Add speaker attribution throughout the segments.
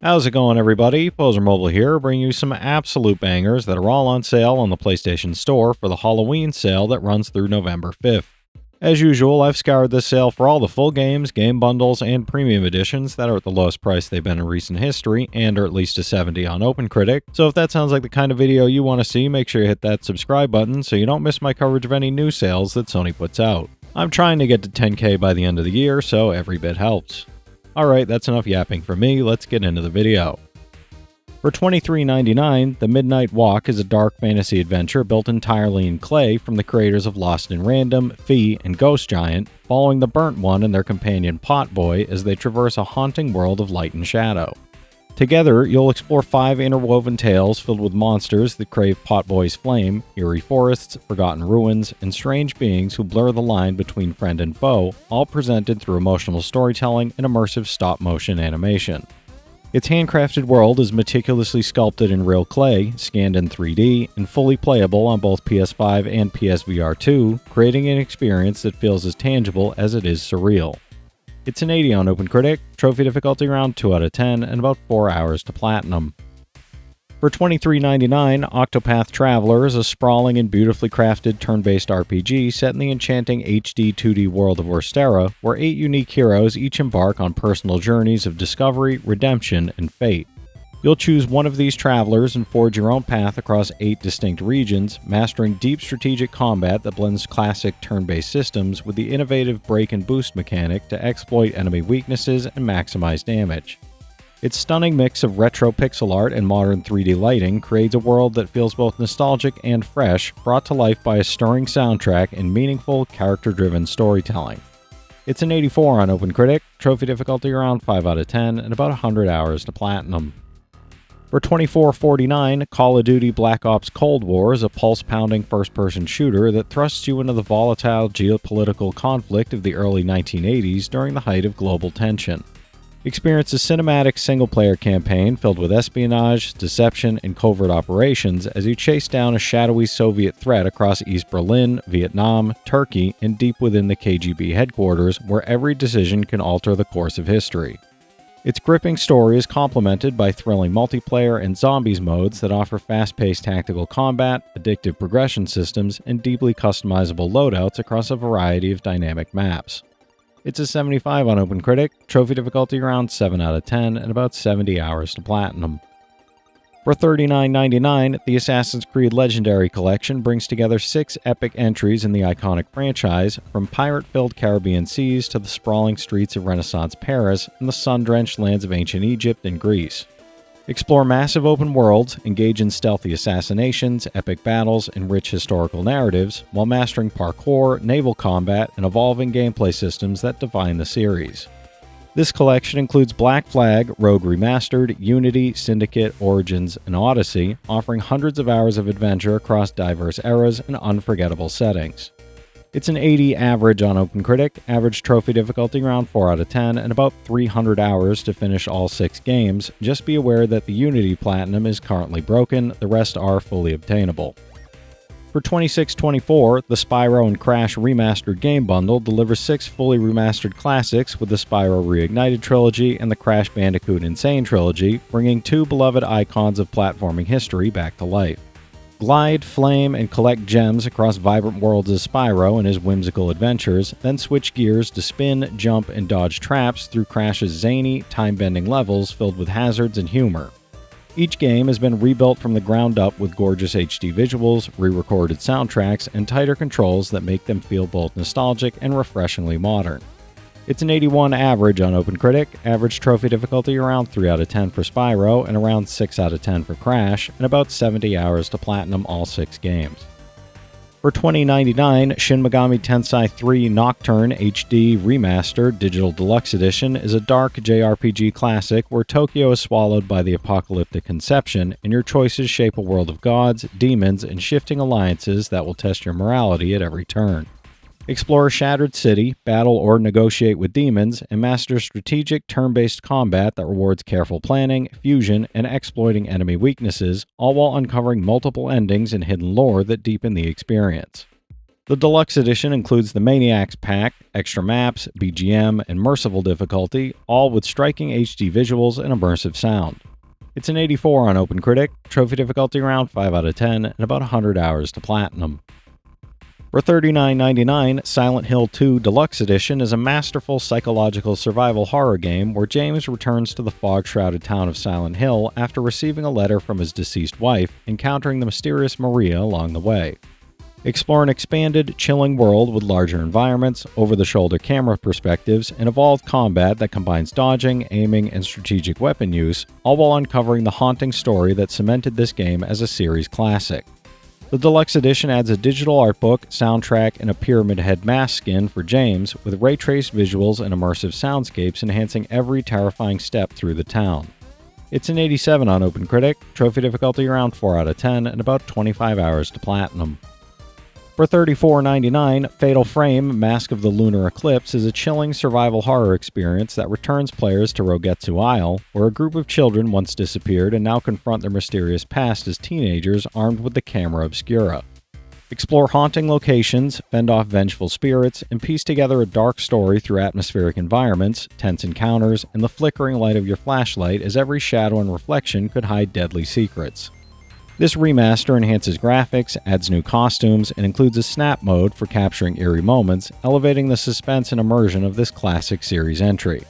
Speaker 1: How's it going, everybody? Pozermobil here, bringing you some absolute bangers that are all on sale on the PlayStation Store for the Halloween sale that runs through November 5th. As usual, I've scoured this sale for all the full games, game bundles, and premium editions that are at the lowest price they've been in recent history, and are at least a 70 on OpenCritic. So if that sounds like the kind of video you want to see, make sure you hit that subscribe button so you don't miss my coverage of any new sales that Sony puts out. I'm trying to get to 10K by the end of the year, so every bit helps. Alright, that's enough yapping for me, let's get into the video. For $23.99, The Midnight Walk is a dark fantasy adventure built entirely in clay from the creators of Lost in Random, Fee, and Ghost Giant, following the Burnt One and their companion Potboy as they traverse a haunting world of light and shadow. Together, you'll explore 5 interwoven tales filled with monsters that crave Potboy's flame, eerie forests, forgotten ruins, and strange beings who blur the line between friend and foe, all presented through emotional storytelling and immersive stop-motion animation. Its handcrafted world is meticulously sculpted in real clay, scanned in 3D, and fully playable on both PS5 and PSVR 2, creating an experience that feels as tangible as it is surreal. It's an 80 on OpenCritic, trophy difficulty around 2 out of 10, and about 4 hours to platinum. For $23.99, Octopath Traveler is a sprawling and beautifully crafted turn-based RPG set in the enchanting HD 2D world of Orstera, where 8 unique heroes each embark on personal journeys of discovery, redemption, and fate. You'll choose one of these travelers and forge your own path across 8 distinct regions, mastering deep strategic combat that blends classic turn-based systems with the innovative break and boost mechanic to exploit enemy weaknesses and maximize damage. Its stunning mix of retro pixel art and modern 3D lighting creates a world that feels both nostalgic and fresh, brought to life by a stirring soundtrack and meaningful, character-driven storytelling. It's an 84 on OpenCritic, trophy difficulty around 5 out of 10, and about 100 hours to platinum. For $24.49, Call of Duty Black Ops Cold War is a pulse-pounding first-person shooter that thrusts you into the volatile geopolitical conflict of the early 1980s during the height of global tension. Experience a cinematic single-player campaign filled with espionage, deception, and covert operations as you chase down a shadowy Soviet threat across East Berlin, Vietnam, Turkey, and deep within the KGB headquarters, where every decision can alter the course of history. Its gripping story is complemented by thrilling multiplayer and zombies modes that offer fast-paced tactical combat, addictive progression systems, and deeply customizable loadouts across a variety of dynamic maps. It's a 75 on OpenCritic, trophy difficulty around 7 out of 10, and about 70 hours to platinum. For $39.99, the Assassin's Creed Legendary Collection brings together 6 epic entries in the iconic franchise, from pirate-filled Caribbean seas to the sprawling streets of Renaissance Paris and the sun-drenched lands of ancient Egypt and Greece. Explore massive open worlds, engage in stealthy assassinations, epic battles, and rich historical narratives, while mastering parkour, naval combat, and evolving gameplay systems that define the series. This collection includes Black Flag, Rogue Remastered, Unity, Syndicate, Origins, and Odyssey, offering hundreds of hours of adventure across diverse eras and unforgettable settings. It's an 80 average on OpenCritic, average trophy difficulty around 4 out of 10, and about 300 hours to finish all 6 games. Just be aware that the Unity Platinum is currently broken, the rest are fully obtainable. For $26.24, the Spyro and Crash Remastered Game Bundle delivers 6 fully remastered classics with the Spyro Reignited Trilogy and the Crash Bandicoot Insane Trilogy, bringing 2 beloved icons of platforming history back to life. Glide, flame, and collect gems across vibrant worlds as Spyro and his whimsical adventures, then switch gears to spin, jump, and dodge traps through Crash's zany, time-bending levels filled with hazards and humor. Each game has been rebuilt from the ground up with gorgeous HD visuals, re-recorded soundtracks, and tighter controls that make them feel both nostalgic and refreshingly modern. It's an 81 average on OpenCritic, average trophy difficulty around 3 out of 10 for Spyro, and around 6 out of 10 for Crash, and about 70 hours to platinum all 6 games. For $20.99, Shin Megami Tensei 3 Nocturne HD Remastered Digital Deluxe Edition is a dark JRPG classic where Tokyo is swallowed by the apocalyptic conception, and your choices shape a world of gods, demons, and shifting alliances that will test your morality at every turn. Explore a shattered city, battle or negotiate with demons, and master strategic turn-based combat that rewards careful planning, fusion, and exploiting enemy weaknesses, all while uncovering multiple endings and hidden lore that deepen the experience. The Deluxe Edition includes the Maniacs Pack, extra maps, BGM, and merciful difficulty, all with striking HD visuals and immersive sound. It's an 84 on OpenCritic, trophy difficulty around 5 out of 10, and about 100 hours to platinum. For $39.99, Silent Hill 2 Deluxe Edition is a masterful psychological survival horror game where James returns to the fog-shrouded town of Silent Hill after receiving a letter from his deceased wife, encountering the mysterious Maria along the way. Explore an expanded, chilling world with larger environments, over-the-shoulder camera perspectives, and evolved combat that combines dodging, aiming, and strategic weapon use, all while uncovering the haunting story that cemented this game as a series classic. The Deluxe Edition adds a digital art book, soundtrack, and a Pyramid Head mask skin for James, with ray-traced visuals and immersive soundscapes enhancing every terrifying step through the town. It's an 87 on OpenCritic, trophy difficulty around 4 out of 10, and about 25 hours to platinum. For $34.99, Fatal Frame Mask of the Lunar Eclipse is a chilling survival horror experience that returns players to Rogetsu Isle, where a group of children once disappeared and now confront their mysterious past as teenagers armed with the Camera Obscura. Explore haunting locations, fend off vengeful spirits, and piece together a dark story through atmospheric environments, tense encounters, and the flickering light of your flashlight as every shadow and reflection could hide deadly secrets. This remaster enhances graphics, adds new costumes, and includes a snap mode for capturing eerie moments, elevating the suspense and immersion of this classic series entry.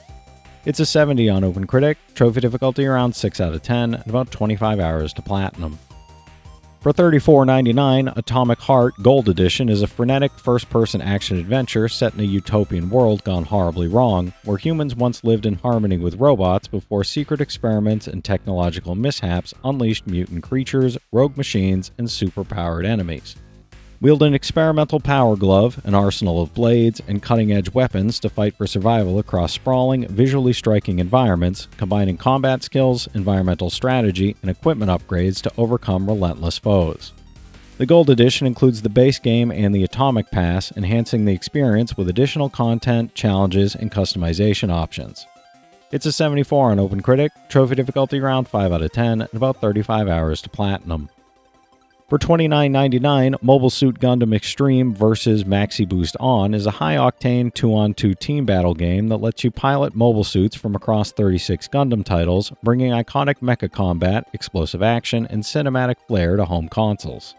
Speaker 1: It's a 70 on OpenCritic, trophy difficulty around 6 out of 10, and about 25 hours to platinum. For $34.99, Atomic Heart Gold Edition is a frenetic first-person action-adventure set in a utopian world gone horribly wrong, where humans once lived in harmony with robots before secret experiments and technological mishaps unleashed mutant creatures, rogue machines, and superpowered enemies. Wield an experimental power glove, an arsenal of blades, and cutting-edge weapons to fight for survival across sprawling, visually striking environments, combining combat skills, environmental strategy, and equipment upgrades to overcome relentless foes. The Gold Edition includes the base game and the Atomic Pass, enhancing the experience with additional content, challenges, and customization options. It's a 74 on OpenCritic, trophy difficulty around 5 out of 10, and about 35 hours to platinum. For $29.99, Mobile Suit Gundam Extreme vs. MaxiBoost On is a high-octane 2-on-2 team battle game that lets you pilot mobile suits from across 36 Gundam titles, bringing iconic mecha combat, explosive action, and cinematic flair to home consoles.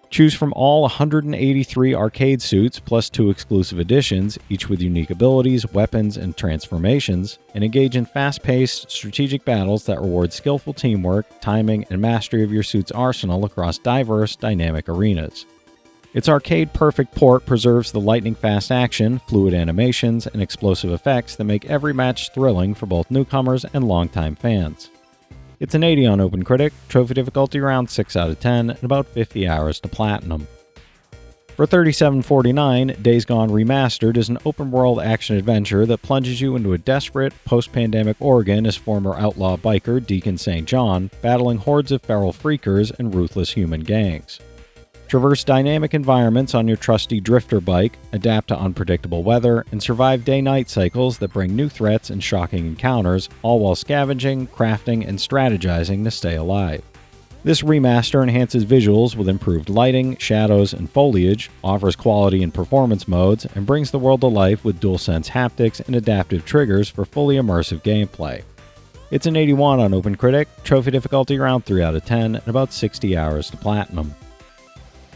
Speaker 1: Choose from all 183 arcade suits plus 2 exclusive editions, each with unique abilities, weapons, and transformations, and engage in fast-paced, strategic battles that reward skillful teamwork, timing, and mastery of your suit's arsenal across diverse, dynamic arenas. Its arcade-perfect port preserves the lightning-fast action, fluid animations, and explosive effects that make every match thrilling for both newcomers and longtime fans. It's an 80 on OpenCritic, trophy difficulty around 6 out of 10, and about 50 hours to platinum. For $37.49, Days Gone Remastered is an open-world action-adventure that plunges you into a desperate, post-pandemic Oregon as former outlaw biker Deacon St. John, battling hordes of feral freakers and ruthless human gangs. Traverse dynamic environments on your trusty drifter bike, adapt to unpredictable weather, and survive day-night cycles that bring new threats and shocking encounters, all while scavenging, crafting, and strategizing to stay alive. This remaster enhances visuals with improved lighting, shadows, and foliage, offers quality and performance modes, and brings the world to life with DualSense haptics and adaptive triggers for fully immersive gameplay. It's an 81 on OpenCritic, trophy difficulty around 3 out of 10, and about 60 hours to platinum.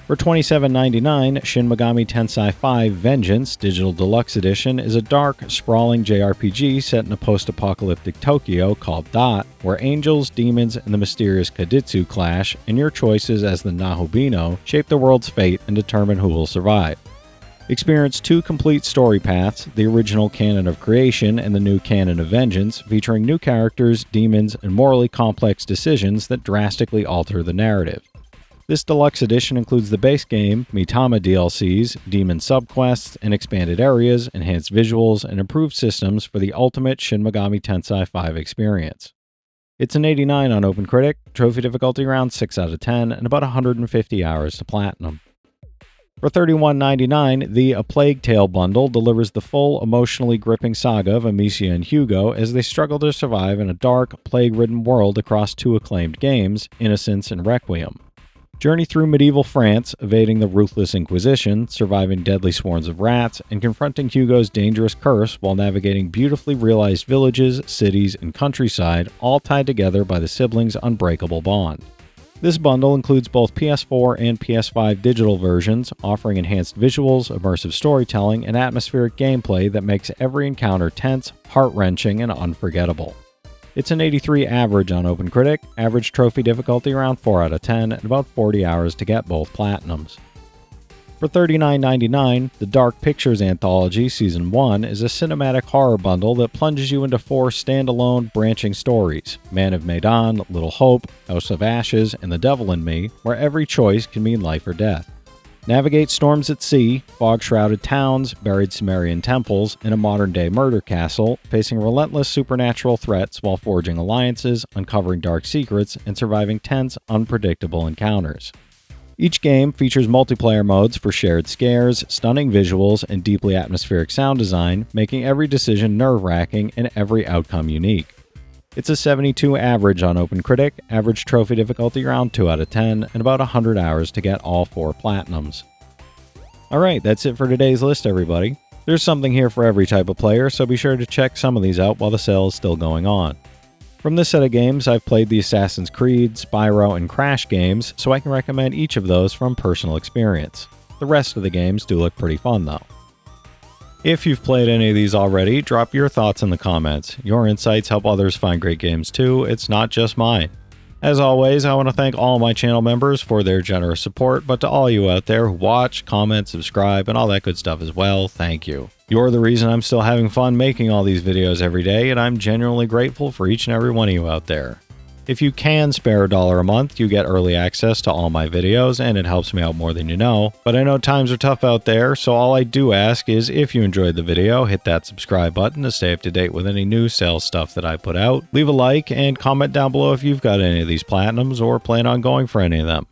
Speaker 1: For $27.99, Shin Megami Tensei 5 Vengeance Digital Deluxe Edition is a dark, sprawling JRPG set in a post-apocalyptic Tokyo called Dot, where angels, demons, and the mysterious Kaditsu clash, and your choices as the Nahobino shape the world's fate and determine who will survive. Experience 2 complete story paths, the original canon of creation and the new canon of vengeance, featuring new characters, demons, and morally complex decisions that drastically alter the narrative. This deluxe edition includes the base game, Mitama DLCs, demon subquests, and expanded areas, enhanced visuals, and improved systems for the ultimate Shin Megami Tensei 5 experience. It's an 89 on OpenCritic, trophy difficulty around 6 out of 10, and about 150 hours to platinum. For $31.99, the A Plague Tale bundle delivers the full, emotionally gripping saga of Amicia and Hugo as they struggle to survive in a dark, plague-ridden world across 2 acclaimed games, Innocence and Requiem. Journey through medieval France, evading the ruthless Inquisition, surviving deadly swarms of rats, and confronting Hugo's dangerous curse while navigating beautifully realized villages, cities, and countryside, all tied together by the siblings' unbreakable bond. This bundle includes both PS4 and PS5 digital versions, offering enhanced visuals, immersive storytelling, and atmospheric gameplay that makes every encounter tense, heart-wrenching, and unforgettable. It's an 83 average on OpenCritic, average trophy difficulty around 4 out of 10, and about 40 hours to get both platinums. For $39.99, the Dark Pictures Anthology Season 1 is a cinematic horror bundle that plunges you into 4 standalone, branching stories: Man of Medan, Little Hope, House of Ashes, and The Devil in Me, where every choice can mean life or death. Navigate storms at sea, fog-shrouded towns, buried Sumerian temples, and a modern-day murder castle, facing relentless supernatural threats while forging alliances, uncovering dark secrets, and surviving tense, unpredictable encounters. Each game features multiplayer modes for shared scares, stunning visuals, and deeply atmospheric sound design, making every decision nerve-wracking and every outcome unique. It's a 72 average on OpenCritic, average trophy difficulty around 2 out of 10, and about 100 hours to get all 4 platinums. Alright, that's it for today's list, everybody. There's something here for every type of player, so be sure to check some of these out while the sale is still going on. From this set of games, I've played the Assassin's Creed, Spyro, and Crash games, so I can recommend each of those from personal experience. The rest of the games do look pretty fun, though. If you've played any of these already, drop your thoughts in the comments. Your insights help others find great games too, it's not just mine. As always, I want to thank all my channel members for their generous support, but to all you out there who watch, comment, subscribe, and all that good stuff as well, thank you. You're the reason I'm still having fun making all these videos every day, and I'm genuinely grateful for each and every one of you out there. If you can spare $1 a month, you get early access to all my videos, and it helps me out more than you know. But I know times are tough out there, so all I do ask is if you enjoyed the video, hit that subscribe button to stay up to date with any new sales stuff that I put out. Leave a like and comment down below if you've got any of these platinums or plan on going for any of them.